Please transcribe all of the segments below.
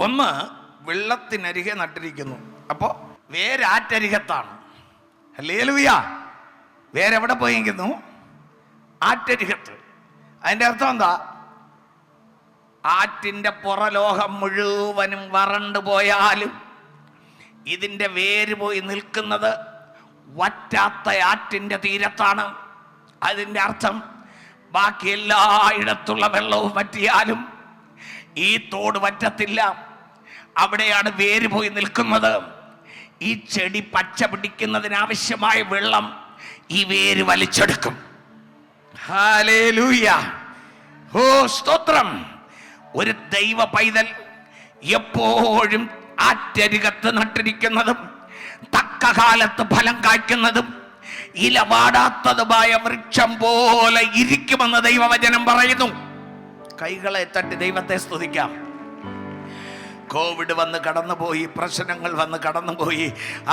ഒന്ന് വെള്ളത്തിനരികെ നട്ടിരിക്കുന്നു. അപ്പോൾ വേരാറ്റരികത്താണ്. ഹല്ലേലൂയ. വേരെവിടെ പോയിരിക്കുന്നു? ആറ്റരികത്ത്. അതിൻ്റെ അർത്ഥം എന്താ? ആറ്റിൻ്റെ പുറലോകം മുഴുവനും വരണ്ടു പോയാലും ഇതിൻ്റെ വേര് പോയി നിൽക്കുന്നത് വറ്റാത്ത ആറ്റിൻ്റെ തീരത്താണ്. അതിൻ്റെ അർത്ഥം ബാക്കി എല്ലായിടത്തുള്ള വെള്ളവും വറ്റിയാലും ഈ തോട് വറ്റത്തില്ല. അവിടെയാണ് വേര് പോയി നിൽക്കുന്നത്. ഈ ചെടി പച്ച പിടിക്കുന്നതിനാവശ്യമായ വെള്ളം ഈ വേര് വലിച്ചെടുക്കും. ഹല്ലേലൂയ. ഓ സ്തോത്രം. ഒരു ദൈവ പൈതൽ എപ്പോഴും ആറ്റരികത്ത് നട്ടിരിക്കുന്നതും തക്ക കാലത്ത് ഫലം കായ്ക്കുന്നതും ഇല വാടാത്തതുമായ വൃക്ഷം പോലെ ഇരിക്കുമെന്ന് ദൈവവചനം പറയുന്നു. കൈകളെ തട്ടി ദൈവത്തെ സ്തുതിക്കാം. കോവിഡ് വന്ന് കടന്നുപോയി, പ്രശ്നങ്ങൾ വന്ന് കടന്നുപോയി,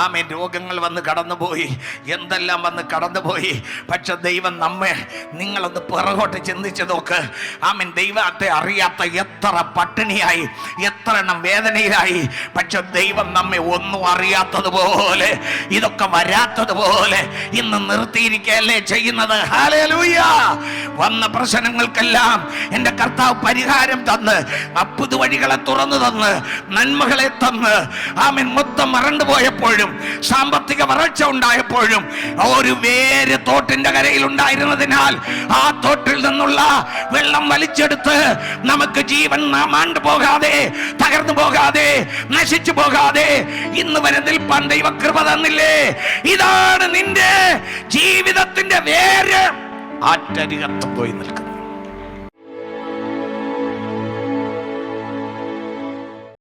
ആമേൻ, രോഗങ്ങൾ വന്ന് കടന്നുപോയി, എന്തെല്ലാം വന്ന് കടന്നുപോയി. പക്ഷെ ദൈവം നമ്മെ, നിങ്ങളൊന്ന് പിറകോട്ട് ചിന്തിച്ച് നോക്ക്. ആമേൻ, ദൈവത്തെ അറിയാത്ത എത്ര പട്ടിണിയായി, എത്ര എണ്ണം വേദനയിലായി. പക്ഷെ ദൈവം നമ്മെ ഒന്നും അറിയാത്തതുപോലെ, ഇതൊക്കെ വരാത്തതുപോലെ ഇന്ന് നിർത്തിയിരിക്കുകയല്ലേ ചെയ്യുന്നത്. ഹല്ലേലൂയ. വന്ന പ്രശ്നങ്ങൾക്കെല്ലാം എൻ്റെ കർത്താവ് പരിഹാരം തന്ന്, പുതുവഴികളെ തുറന്നു തന്ന്, നന്മകളെ തന്ന്, ആമേൻ, മൊത്തം മറണ്ടു പോയപ്പോഴും സാമ്പത്തിക വരൾച്ച ഉണ്ടായപ്പോഴും ഒരു വേര് തോട്ടിന്റെ കരയിൽ ഉണ്ടായിരുന്നതിനാൽ ആ തോട്ടിൽ നിന്നുള്ള വെള്ളം വലിച്ചെടുത്ത് നമുക്ക് ജീവൻ മാണ്ടു പോകാതെ, തകർന്നു പോകാതെ, നശിച്ചു പോകാതെ ഇന്ന് വരെ നിൽപ്പാൻ ദൈവകൃപ തന്നില്ലേ? ഇതാണ് നിന്റെ ജീവിതത്തിന്റെ വേര്. ആറ്റരികത്ത് പോയി നിൽക്കുന്നു.